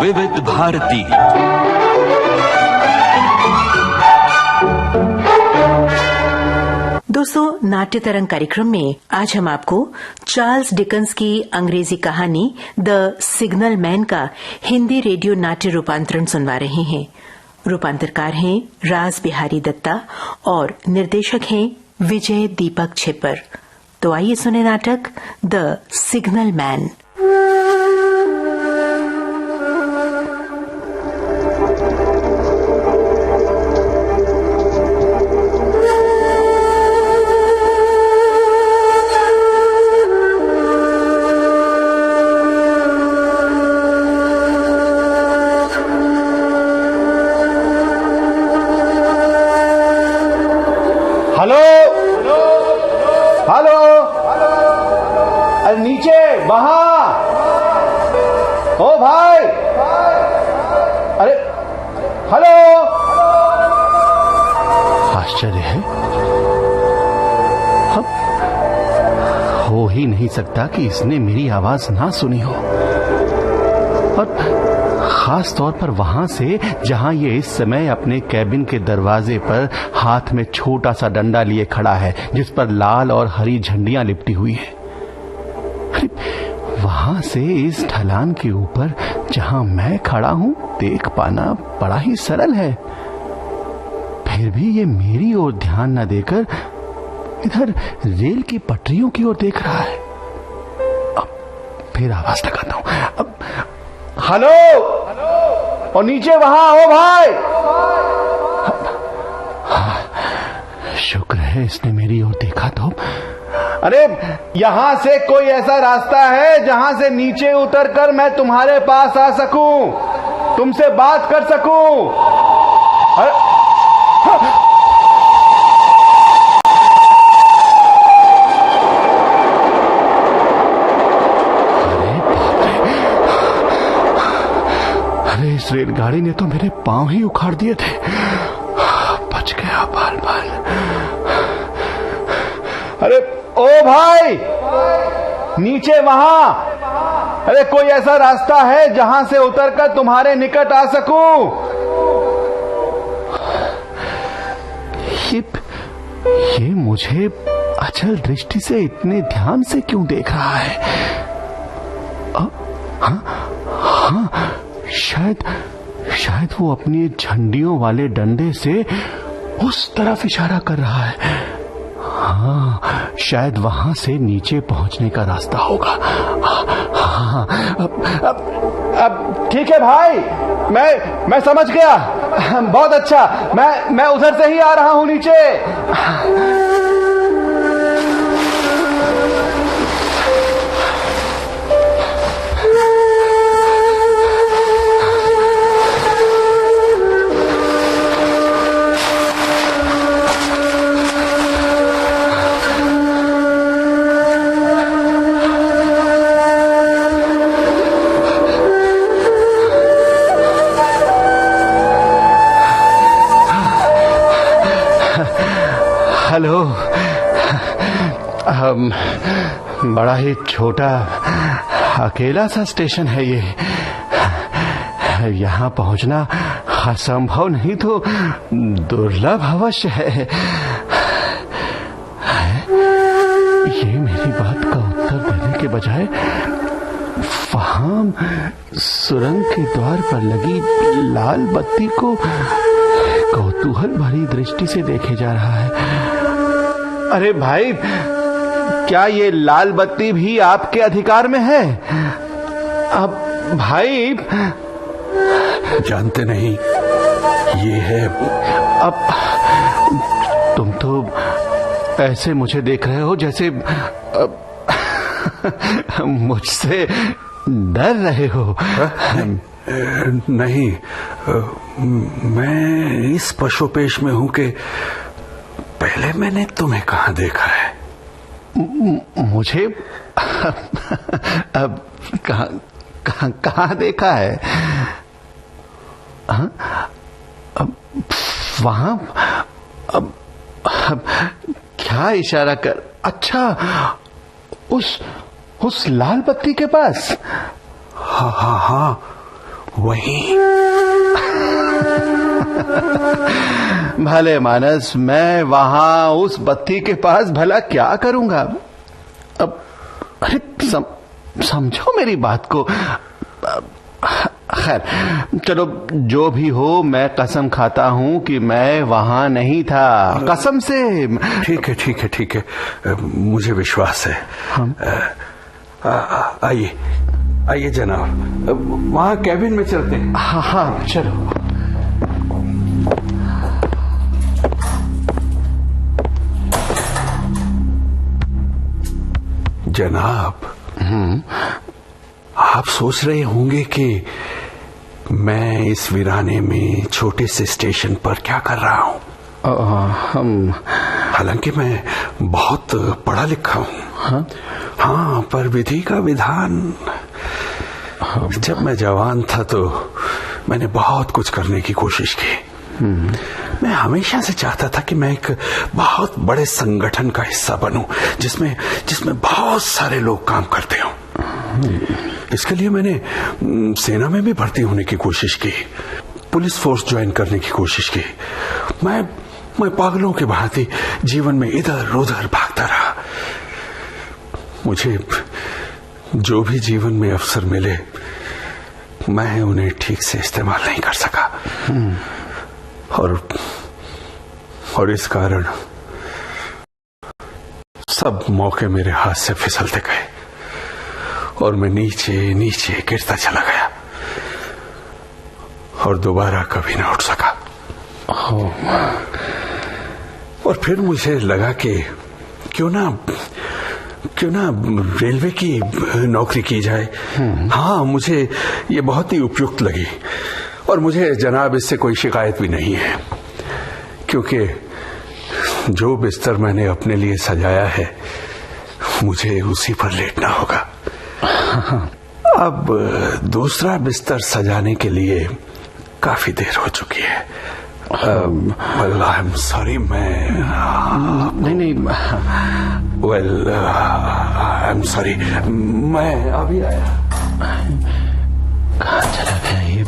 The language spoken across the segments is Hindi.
विविध भारती। दोस्तों, नाट्य तरंग कार्यक्रम में आज हम आपको चार्ल्स डिकन्स की अंग्रेजी कहानी द सिग्नल मैन का हिंदी रेडियो नाट्य रूपांतरण सुनवा रहे हैं। रूपांतरकार हैं राज बिहारी दत्ता और निर्देशक हैं विजय दीपक छिपर। तो आइए सुने नाटक द सिग्नल मैन। हेलो, अरे नीचे वहां, ओ भाई, अरे हेलो। आश्चर्य है, हो ही नहीं सकता कि इसने मेरी आवाज ना सुनी हो, और खास तौर पर वहां से जहां ये इस समय अपने कैबिन के दरवाजे पर हाथ में छोटा सा डंडा लिए खड़ा है जिस पर लाल और हरी झंडियां लिपटी हुई है। वहां से इस ढलान के ऊपर जहां मैं खड़ा हूं देख पाना बड़ा ही सरल है, फिर भी ये मेरी ओर ध्यान न देकर इधर रेल की पटरियों की ओर देख रहा है। अब फिर आवाज लगाता हूं, अब हेलो, और नीचे वहां हो भाई। शुक्र है इसने मेरी ओर देखा तो। अरे यहां से कोई ऐसा रास्ता है जहां से नीचे उतरकर मैं तुम्हारे पास आ सकूं, तुमसे बात कर सकूं? इस रेलगाड़ी ने तो मेरे पांव ही उखाड़ दिए थे। बच गया बाल बाल। अरे ओ भाई, नीचे वहां, अरे कोई ऐसा रास्ता है जहां से उतरकर तुम्हारे निकट आ सकूं? ये मुझे अचल दृष्टि से इतने ध्यान से क्यों देख रहा है? हाँ, शायद वो अपनी झंडियों वाले डंडे से उस तरफ इशारा कर रहा है। हाँ, शायद वहां से नीचे पहुंचने का रास्ता होगा। हाँ, अब ठीक है भाई, मैं समझ गया। बहुत अच्छा, मैं उधर से ही आ रहा हूं नीचे। हेलो, बड़ा ही छोटा अकेला सा स्टेशन है ये। यहाँ पहुंचना असंभव नहीं तो दुर्लभ अवश्य है। ये मेरी बात का उत्तर देने के बजाय वहां सुरंग के द्वार पर लगी लाल बत्ती को कौतूहल भरी दृष्टि से देखे जा रहा है। अरे भाई, क्या ये लाल बत्ती भी आपके अधिकार में है? अब भाई, जानते नहीं ये है। अब तुम तो ऐसे मुझे देख रहे हो जैसे मुझसे डर रहे हो। नहीं, मैं इस पशुपेश में हूं कि पहले मैंने तुम्हें कहां देखा है। मुझे अब कहां देखा है? अब वहां, अब क्या इशारा कर? अच्छा, उस लाल बत्ती के पास। हाँ, वहीं। भले मानस, मैं वहां उस बत्ती के पास भला क्या करूंगा? अब अरे समझो मेरी बात को। खैर चलो, जो भी हो, मैं कसम खाता हूं कि मैं वहां नहीं था, कसम से। ठीक है ठीक है ठीक है, मुझे विश्वास है। आइए आइए जनाब, वहां कैबिन में चलते हैं। हाँ हाँ चलो। जनाब, आप सोच रहे होंगे कि मैं इस वीराने में छोटे से स्टेशन पर क्या कर रहा हूं। हालांकि मैं बहुत पढ़ा लिखा हूं। हाँ, पर विधि का विधान। जब मैं जवान था तो मैंने बहुत कुछ करने की कोशिश की। मैं हमेशा से चाहता था कि मैं एक बहुत बड़े संगठन का हिस्सा बनूं, जिसमें बहुत सारे लोग काम करते हों। इसके लिए मैंने सेना में भी भर्ती होने की कोशिश की, पुलिस फोर्स ज्वाइन करने की कोशिश की। मैं पागलों के भांति जीवन में इधर उधर भागता रहा। मुझे जो भी जीवन में अवसर मिले, मैं उन्हें ठीक से इस्तेमाल नहीं कर सका। और इस कारण सब मौके मेरे हाथ से फिसलते गए और मैं नीचे नीचे गिरता चला गया और दोबारा कभी न उठ सका। और फिर मुझे लगा कि क्यों ना रेलवे की नौकरी की जाए। हाँ, मुझे ये बहुत ही उपयुक्त लगी और मुझे जनाब इससे कोई शिकायत भी नहीं है, क्योंकि जो बिस्तर मैंने अपने लिए सजाया है मुझे उसी पर लेटना होगा। अब दूसरा बिस्तर सजाने के लिए काफी देर हो चुकी है। आई एम सॉरी, मैं नहीं वेल आई एम सॉरी, मैं अभी आया। कहाँ चला गया ये?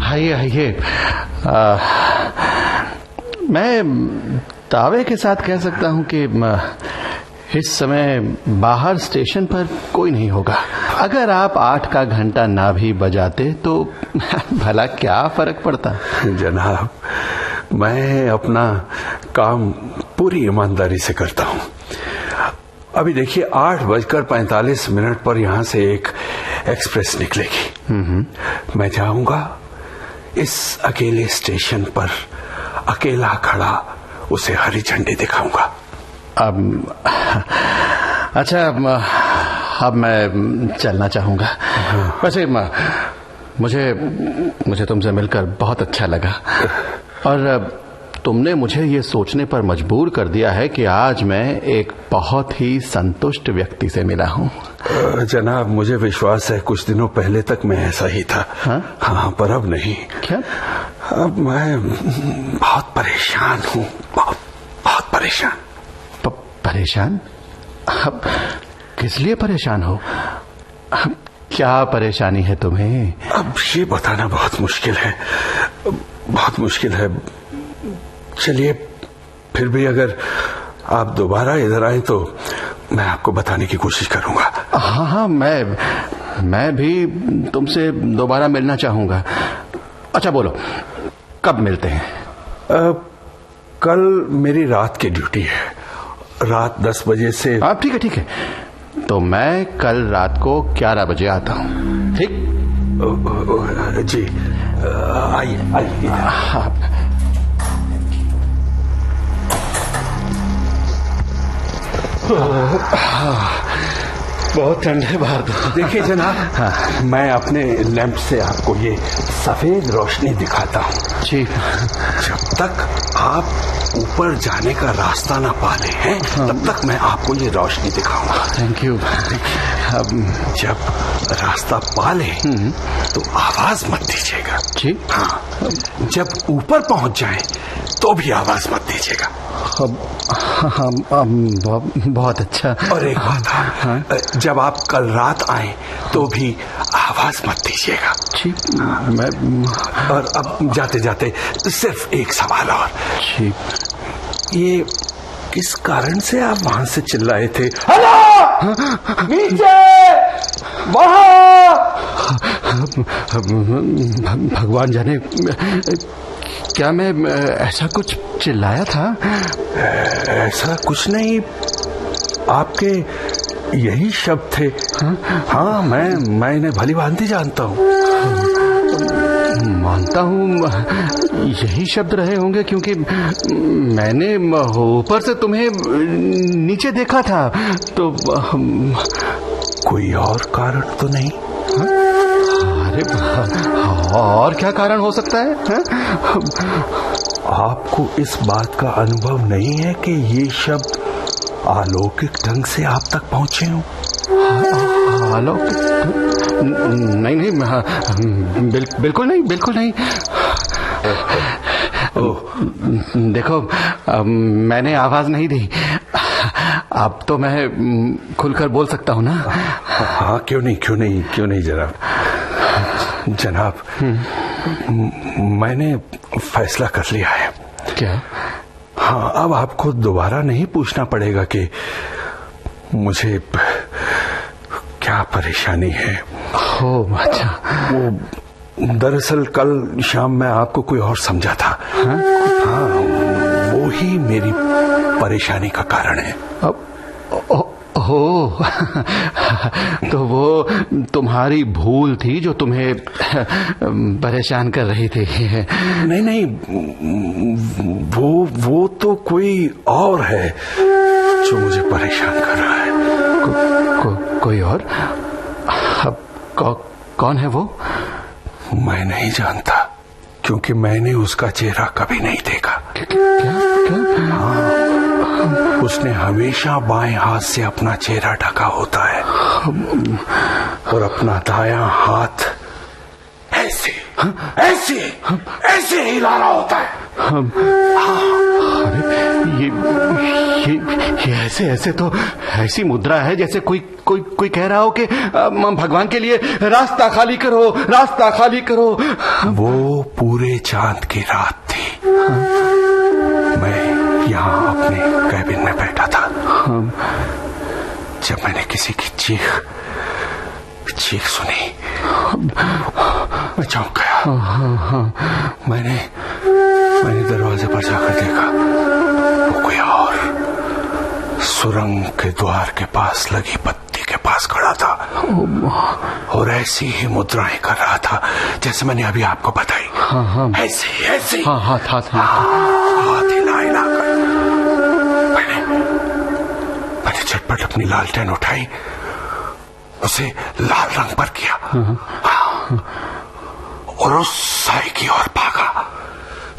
आइए आइए। मैं दावे के साथ कह सकता हूं कि इस समय बाहर स्टेशन पर कोई नहीं होगा। अगर आप 8 का घंटा ना भी बजाते तो भला क्या फर्क पड़ता। जनाब, मैं अपना काम पूरी ईमानदारी से करता हूं। अभी देखिए, 8:45 पर यहां से एक एक्सप्रेस निकलेगी। मैं जाऊंगा, इस अकेले स्टेशन पर अकेला खड़ा उसे हरी झंडी दिखाऊंगा। अच्छा, अब मैं चलना चाहूंगा। वैसे मुझे तुमसे मिलकर बहुत अच्छा लगा और तुमने मुझे ये सोचने पर मजबूर कर दिया है कि आज मैं एक बहुत ही संतुष्ट व्यक्ति से मिला हूँ। जनाब, मुझे विश्वास है कुछ दिनों पहले तक मैं ऐसा ही था। हाँ, पर अब नहीं। क्या? अब मैं बहुत परेशान हूँ, बहुत परेशान। परेशान? अब किस लिए परेशान हो? अब क्या परेशानी है तुम्हें? अब ये बताना बहुत मुश्किल है, बहुत मुश्किल है। चलिए, फिर भी अगर आप दोबारा इधर आए तो मैं आपको बताने की कोशिश करूंगा। हाँ, मैं भी तुमसे दोबारा मिलना चाहूंगा। अच्छा बोलो, कब मिलते हैं? कल मेरी रात की ड्यूटी है, रात 10 बजे से। ठीक है, तो मैं कल रात को 11 बजे आता हूँ। ठीक? जी, आइए। बहुत ठंड है बाहर। देखिए जनाब, मैं अपने लैंप से आपको ये सफेद रोशनी दिखाता हूँ। जी। जब तक आप ऊपर जाने का रास्ता ना पा ले हैं, तब तक मैं आपको ये रोशनी दिखाऊंगा। Thank you. जब रास्ता पा ले तो आवाज मत दीजिएगा। जी। हाँ, जब ऊपर पहुंच जाए तो भी आवाज मत दीजिएगा। बहुत अच्छा। और एक बात, जब आप कल रात आए तो भी आवाज मत दीजिएगा। जी। मैं और अब जाते जाते सिर्फ एक सवाल और। जी। ये किस कारण से आप वहां से चिल्लाए थे? हेलो, नीचे, वहां। भगवान जाने क्या मैं ऐसा कुछ चिल्लाया था? ऐसा कुछ नहीं, आपके यही शब्द थे। हाँ, मैं इन्हें भली भांति जानता हूँ। मानता हूँ यही शब्द रहे होंगे, क्योंकि मैंने ऊपर से तुम्हें नीचे देखा था। तो कोई और कारण तो नहीं? अरे और क्या कारण हो सकता है? आपको इस बात का अनुभव नहीं है कि ये शब्द अलौकिक ढंग से आप तक पहुंचे हों? नहीं, बिल्कुल नहीं, बिल्कुल नहीं। देखो, मैंने आवाज नहीं दी। अब तो मैं खुलकर बोल सकता हूँ ना? हाँ, क्यों नहीं जनाब, मैंने फैसला कर लिया है। क्या? हाँ, अब आपको दोबारा नहीं पूछना पड़ेगा कि मुझे क्या परेशानी है। ओह, अच्छा। वो दरअसल कल शाम मैं आपको कोई और समझा था। हाँ, वो ही मेरी परेशानी का कारण है। हो तो वो तुम्हारी भूल थी जो तुम्हें परेशान कर रही थी। नहीं, वो तो कोई और है जो मुझे परेशान कर रहा है। कोई और? कौन है वो? मैं नहीं जानता, क्योंकि मैंने उसका चेहरा कभी नहीं देखा। क्या? हाँ, उसने हमेशा बाएं हाथ से अपना चेहरा ढका होता है और अपना दायां हाथ ऐसे हिला रहा होता है। अरे ये ऐसे तो ऐसी मुद्रा है जैसे कोई कह रहा हो कि भगवान के लिए रास्ता खाली करो। वो पूरे चांद की रात थी। मैं यहाँ अपने कैबिन में बैठा था जब मैंने किसी की चीख सुनी। मैं चौंक गया। मैंने दरवाजे पर जाकर देखा, वो कोई और सुरंग के द्वार के पास लगी बत्ती के पास खड़ा था और ऐसी ही मुद्राएं कर रहा था जैसे मैंने अभी आपको बताई। ऐसे हाथ हिला कर मैंने झटपट अपनी लालटेन उठाई, उसे लाल रंग पर किया और उस साई की ओर भागा,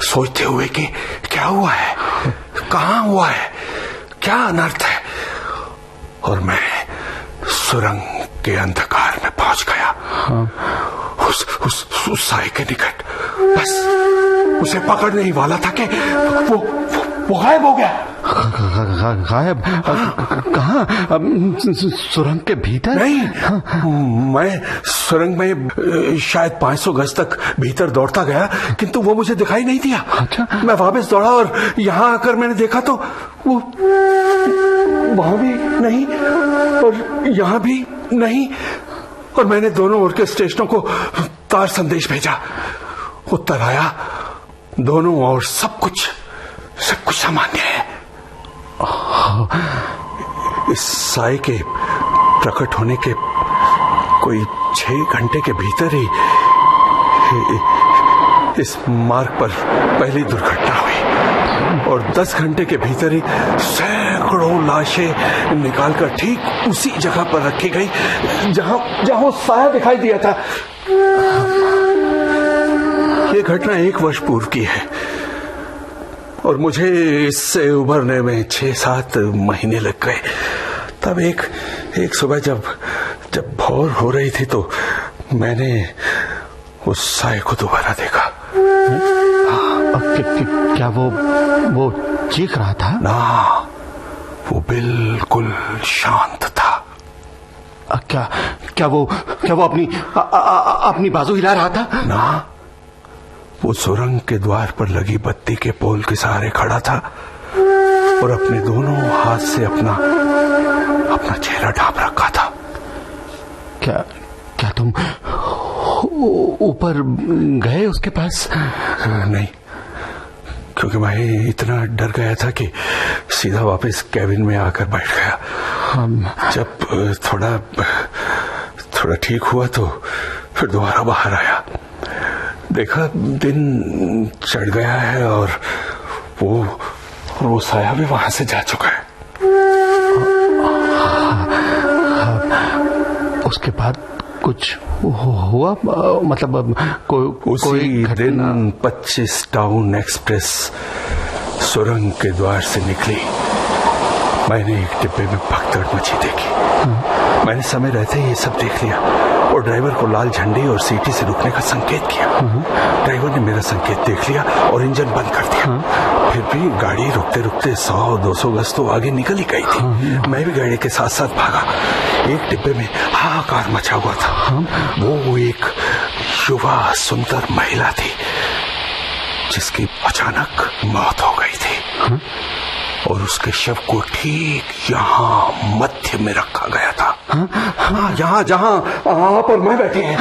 सोचते हुए कि क्या हुआ है, कहाँ हुआ है, क्या अनर्थ है। और मैं सुरंग के अंधकार में पहुंच गया। उस साई के निकट बस उसे पकड़ने ही वाला था कि वो गायब हो गया। गायब? कहाँ? सुरंग के भीतर? नहीं, मैं सुरंग में शायद 500 गज तक भीतर दौड़ता गया, किंतु वो मुझे दिखाई नहीं दिया। अच्छा। मैं वापस दौड़ा और यहाँ आकर मैंने देखा तो वो वहां भी नहीं और यहाँ भी नहीं। और मैंने दोनों ओर के स्टेशनों को तार संदेश भेजा। उत्तर आया, दोनों ओर सब कुछ सामान्य है। इस साई के प्रकट होने के कोई 6 घंटे के भीतर ही इस मार्ग पर पहली दुर्घटना हुई और 10 घंटे के भीतर ही सैकड़ों लाशें निकालकर ठीक उसी जगह पर रखी गई जहां वो साया दिखाई दिया था। यह घटना 1 वर्ष पूर्व की है। और मुझे इससे उभरने में 6-7 महीने लग गए। तब एक सुबह जब भोर हो रही थी तो मैंने उस साए को दोबारा देखा। क्या वो चीख रहा था? ना, वो बिल्कुल शांत था। क्या वो अपनी बाजू हिला रहा था? ना, वो सुरंग के द्वार पर लगी बत्ती के पोल के सहारे खड़ा था और अपने दोनों हाथ से अपना चेहरा ढांप रखा था। क्या तुम ऊपर गए उसके पास? नहीं, क्योंकि मैं इतना डर गया था कि सीधा वापस कैबिन में आकर बैठ गया। जब थोड़ा ठीक हुआ तो फिर दोबारा बाहर आया। देखा दिन चढ़ गया है और वो साया भी वहां से जा चुका है। उसके बाद कुछ हुआ? मतलब उसी दिन 25 टाउन एक्सप्रेस सुरंग के द्वार से निकली। मैंने एक डिब्बे में भगदड़ मची देखी। मैंने समय रहते ही ये सब देख लिया और ड्राइवर को लाल झंडी और सीटी से रुकने का संकेत किया। ड्राइवर ने मेरा संकेत देख लिया और इंजन बंद कर दिया। फिर भी गाड़ी रुकते रुकते 100-200 गज तो आगे निकल ही गई थी। मैं भी गाड़ी के साथ साथ भागा। एक डिब्बे में हाहाकार मचा हुआ था। वो एक युवा सुंदर महिला थी जिसकी अचानक मौत हो गई थी और उसके शव को ठीक यहाँ मध्य में रखा गया था। हाँ, यहाँ जहाँ आप और मैं बैठे हैं।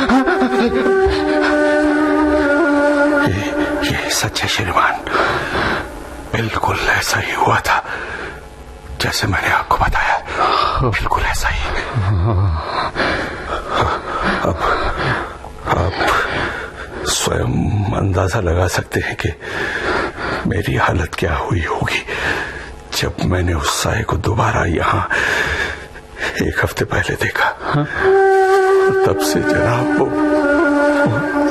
ये सच है श्रीमान, बिल्कुल ऐसा ही हुआ था जैसे मैंने आपको बताया। बिल्कुल ऐसा ही। अब स्वयं अंदाजा लगा सकते हैं कि मेरी हालत क्या हुई होगी जब मैंने उस साए को दोबारा यहाँ 1 हफ्ते पहले देखा। तब से जनाब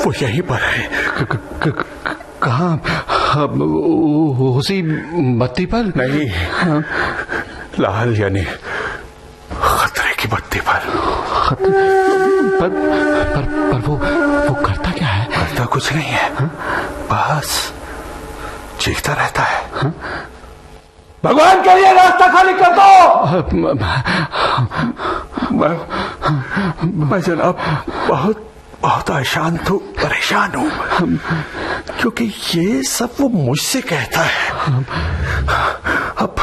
वो यहीं पर है। कहाँ? उसी बत्ती पर? नहीं, लाल यानी खतरे की बत्ती पर। पर वो करता क्या है? करता कुछ नहीं है, बस चीखता रहता है, भगवान के लिए रास्ता खाली कर दो। मैं जनाब बहुत अशांत हूँ, परेशान हूँ, क्योंकि ये सब वो मुझसे कहता है। अब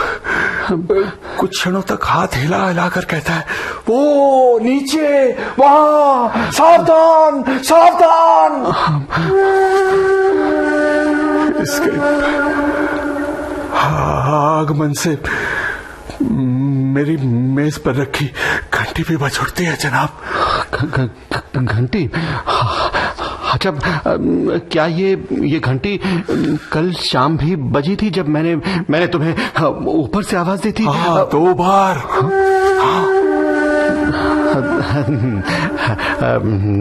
कुछ क्षणों तक हाथ हिला हिला कर कहता है, वो नीचे वहां, सावधान सावधान। इसके आगमन से मेरी मेज पर रखी घंटी भी बज उठती है जनाब। घंटी? अच्छा, क्या ये घंटी कल शाम भी बजी थी जब मैंने तुम्हें ऊपर से आवाज दी थी? हाँ, 2 बार।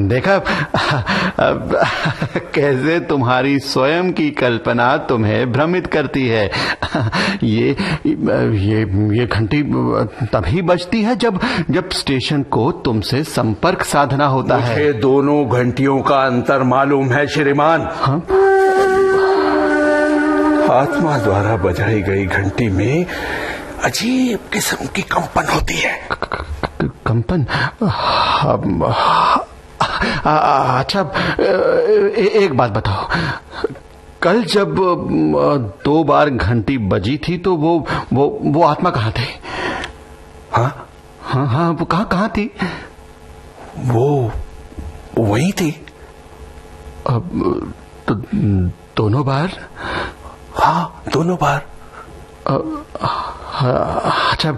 देखा कैसे तुम्हारी स्वयं की कल्पना तुम्हें भ्रमित करती है। ये घंटी तभी बजती है जब स्टेशन को तुमसे संपर्क साधना होता है। मुझे दोनों घंटियों का अंतर मालूम है श्रीमान। हाँ? आत्मा द्वारा बजाई गई घंटी में अजीब किस्म की कंपन होती है। कंपन? अच्छा, एक बात बताओ, कल जब 2 बार घंटी बजी थी तो वो आत्मा कहाँ थी? हाँ, वो कहाँ थी? वो वहीं थी। तो दोनों बार? हाँ, दोनों बार। अच्छा,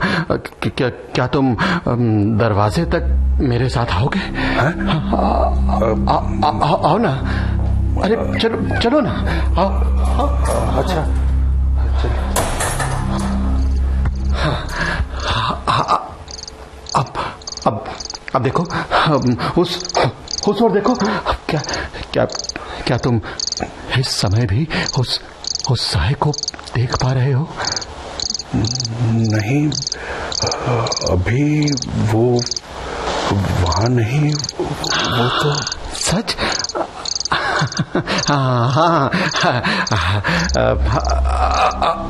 क्या तुम दरवाजे तक मेरे साथ आओगे? आओ ना। अरे चलो ना, आओ। अच्छा, अब देखो, उस ओर देखो। क्या तुम इस समय भी उस उस साय को देख पा रहे हो? नहीं, अभी वो वहां नहीं, वो तो सच? हाँ,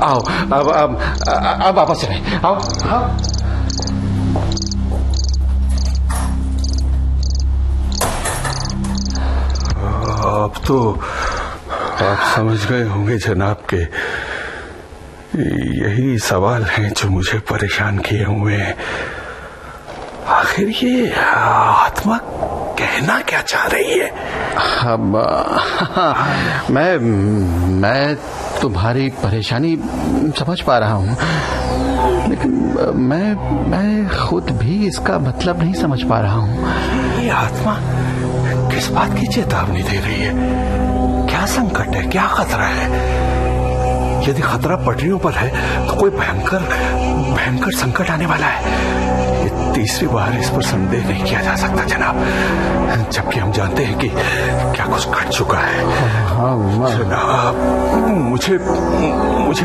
आओ अब वापस चले, आओ। अब तो आप समझ गए होंगे जनाब के यही सवाल हैं जो मुझे परेशान किए हुए हैं। आखिर ये आत्मा कहना क्या चाह रही है? मैं तुम्हारी परेशानी समझ पा रहा हूँ, लेकिन मैं खुद भी इसका मतलब नहीं समझ पा रहा हूँ। ये आत्मा किस बात की चेतावनी दे रही है? क्या संकट है, क्या खतरा है? यदि खतरा पटरियों पर है तो कोई भयंकर संकट आने वाला है। ये तीसरी बार इस पर संदेह नहीं किया जा सकता जनाब, जबकि हम जानते हैं कि क्या कुछ घट चुका है। जनाब, मुझे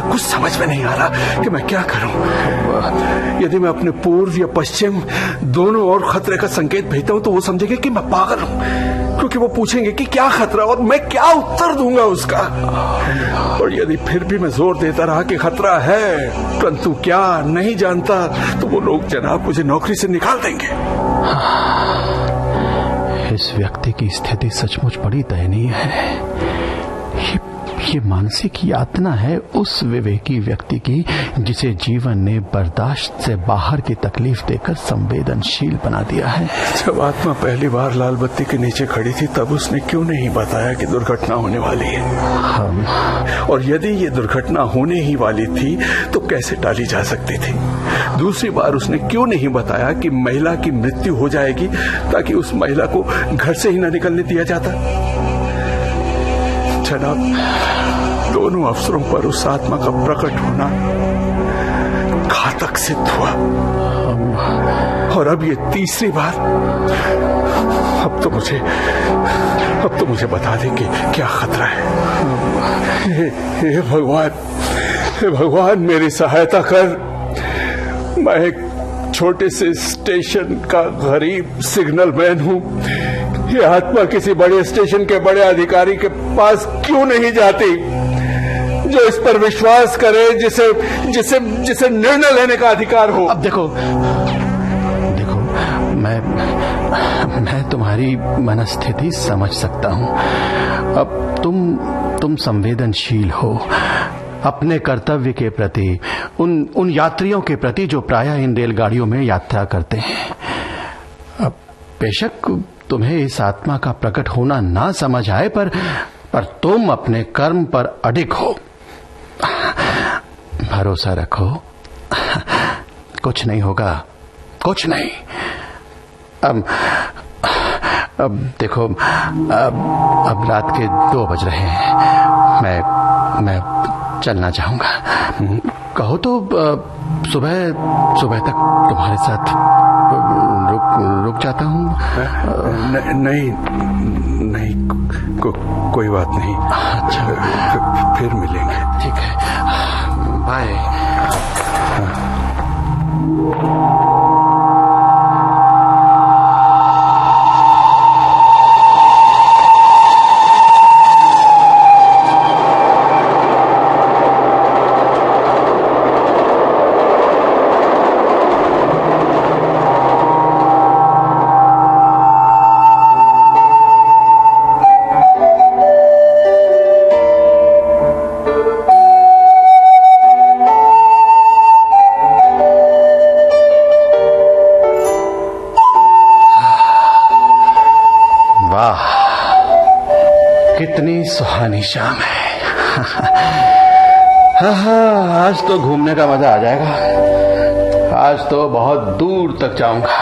कुछ समझ में नहीं आ रहा कि मैं क्या करूं। यदि मैं अपने पूर्व या पश्चिम दोनों ओर खतरे का संकेत भेजता हूं तो वो समझेंगे कि मैं पागल हूं, क्योंकि वो पूछेंगे कि क्या खतरा, और मैं क्या उत्तर दूंगा उसका। और यदि फिर भी मैं जोर देता रहा कि खतरा है परंतु क्या नहीं जानता, तो वो लोग जनाब मुझे नौकरी से निकाल देंगे। इस व्यक्ति की स्थिति सचमुच बड़ी दयनीय है। ये मानसिक यातना है उस विवेकी व्यक्ति की जिसे जीवन ने बर्दाश्त से बाहर की तकलीफ देकर संवेदनशील बना दिया है। जब आत्मा पहली बार लाल बत्ती के नीचे खड़ी थी तब उसने क्यों नहीं बताया कि दुर्घटना होने वाली है? और यदि ये दुर्घटना होने ही वाली थी तो कैसे टाली जा सकती थी? दूसरी बार उसने क्यों नहीं बताया कि महिला की मृत्यु हो जाएगी ताकि उस महिला को घर से ही न निकलने दिया जाता? जनाब, दोनों अवसरों पर उस आत्मा का प्रकट होना घातक सिद्ध हुआ, और अब ये तीसरी बार। अब तो मुझे बता दें कि क्या खतरा है। हे भगवान मेरी सहायता कर। मैं एक छोटे से स्टेशन का गरीब सिग्नल मैन हूं। ये आत्मा किसी बड़े स्टेशन के बड़े अधिकारी के पास क्यों नहीं जाती जो इस पर विश्वास करे, जिसे निर्णय लेने का अधिकार हो? अब देखो मैं तुम्हारी मनस्थिति समझ सकता हूं। अब तुम संवेदनशील हो अपने कर्तव्य के प्रति, उन यात्रियों के प्रति जो प्रायः इन रेलगाड़ियों में यात्रा करते हैं। अब बेशक तुम्हें इस आत्मा का प्रकट होना ना समझ आए, पर तुम अपने कर्म पर अडिग हो। भरोसा रखो, कुछ नहीं होगा, कुछ नहीं। अब देखो, अब रात के 2 बज रहे हैं। मैं चलना चाहूंगा। कहो तो सुबह तक तुम्हारे साथ रुक जाता हूँ। नहीं, कोई बात नहीं। अच्छा, फिर मिलेंगे। ठीक है, बाय। कितनी सुहानी शाम है। आज तो घूमने का मजा आ जाएगा। आज तो बहुत दूर तक जाऊंगा।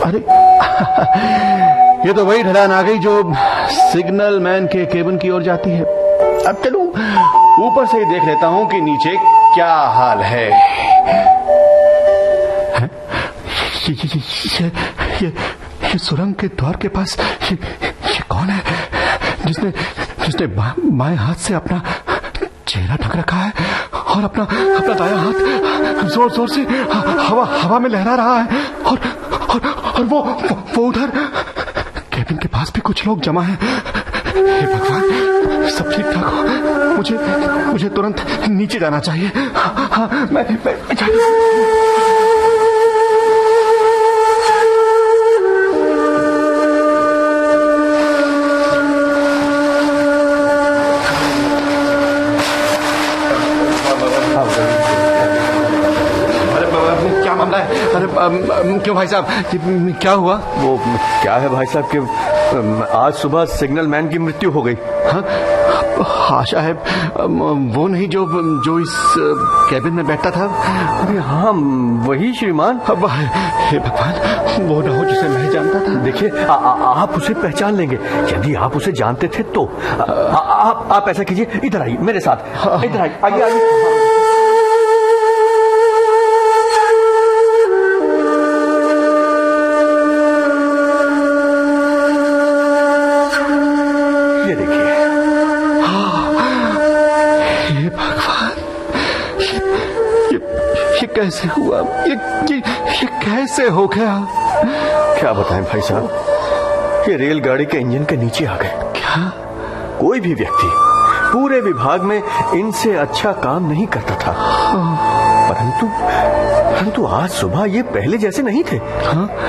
अरे ये तो वही ढलान आ गई जो सिग्नल मैन के केबिन की ओर जाती है। अब चलूं ऊपर से ही देख लेता हूं कि नीचे क्या हाल है। ये सुरंग के द्वार के पास ये कौन है जिसने बाएं हाथ से अपना चेहरा ढक रखा है और अपना दायां हाथ जोर जोर से हवा में लहरा रहा है और वो उधर केबिन के पास भी कुछ लोग जमा हैं। हे भगवान, सब ठीक ठाक हो। मुझे तुरंत नीचे जाना चाहिए। हाँ, मैं क्या मामला है? अरे क्यों भाई साहब, क्या हुआ? वो क्या है भाई साहब कि आज सुबह सिग्नल मैन की मृत्यु हो गई। हाँ, आशा है वो नहीं जो इस कैबिन में बैठा था। अरे हाँ, वही श्रीमान। हे भगवान, वो ना हो जिसे मैं जानता था। देखिए, आप उसे पहचान लेंगे यदि आप उसे जानते थे तो। आप ऐसा कीजिए, इधर आइए मेरे साथ। इधर आइए। कैसे हुआ? ये कैसे हो गया? क्या बताएं भाई साहब, ये रेलगाड़ी के इंजन के नीचे आ गए। क्या? कोई भी व्यक्ति पूरे विभाग में इनसे अच्छा काम नहीं करता था। परंतु आज सुबह ये पहले जैसे नहीं थे।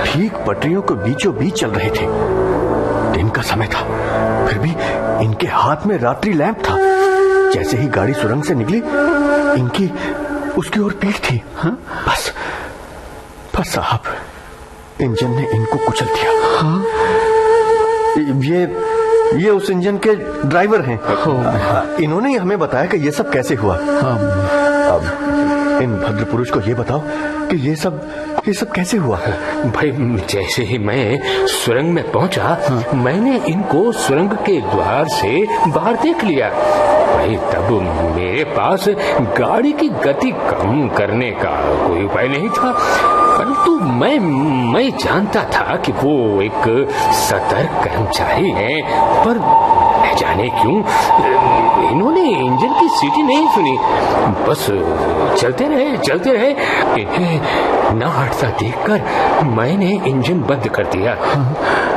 ठीक पटरियों के बीचों बीच चल रहे थे। दिन का समय था, फिर भी इनके हाथ में रात्रि लैंप था। जैसे ही गाड़ी सुरंग से निकली, इनकी उसकी ओर पीठ थी। हाँ? बस साहब, इंजन ने इनको कुचल दिया। हाँ? ये उस इंजन के ड्राइवर हैं। इन्होंने हमें बताया कि ये सब कैसे हुआ। अब इन भद्र पुरुष को ये बताओ कि ये सब कैसे हुआ है। भाई, जैसे ही मैं सुरंग में पहुंचा, मैंने इनको सुरंग के द्वार से बाहर देख लिया। भाई, तब मेरे पास गाड़ी की गति कम करने का कोई उपाय नहीं था, परंतु मैं जानता था कि वो एक सतर्क कर्मचारी हैं। पर न जाने क्यों इन्होंने इंजन की सीटी नहीं सुनी, बस चलते रहे। न हटता देखकर मैंने इंजन बंद कर दिया।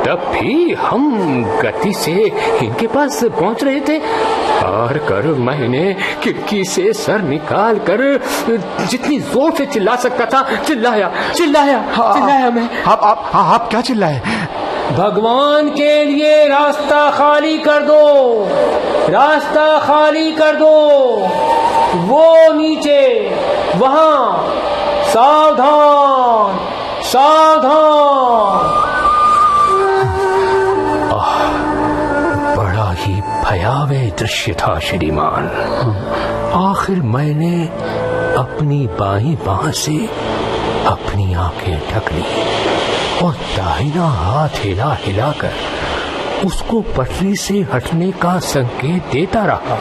तब भी हम गति से इनके पास पहुंच रहे थे और मैंने खिड़की से सर निकाल कर जितनी जोर से चिल्ला सकता था चिल्लाया मैं। आप क्या चिल्लाए? भगवान के लिए रास्ता खाली कर दो। वो नीचे, वहां, सावधान। बड़ा ही भयावह दृश्य था श्रीमान। आखिर मैंने अपनी बाईं बांह से अपनी आंखें ढक ली और दाहिना हाथ हिलाकर उसको पटरी से हटने का संकेत देता रहा।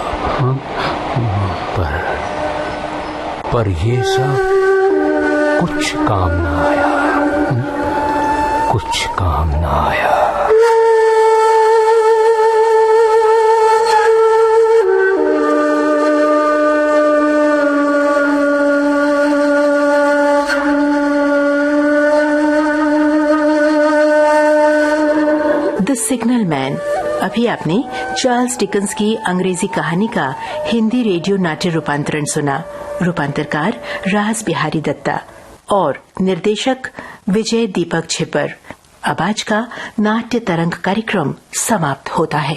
पर ये सब कुछ काम न आया। The signal man. अभी आपने चार्ल्स डिकन्स की अंग्रेजी कहानी का हिंदी रेडियो नाट्य रूपांतरण सुना। रूपांतरकार राज बिहारी दत्ता और निर्देशक विजय दीपक छिपर। अब आज का नाट्य तरंग कार्यक्रम समाप्त होता है।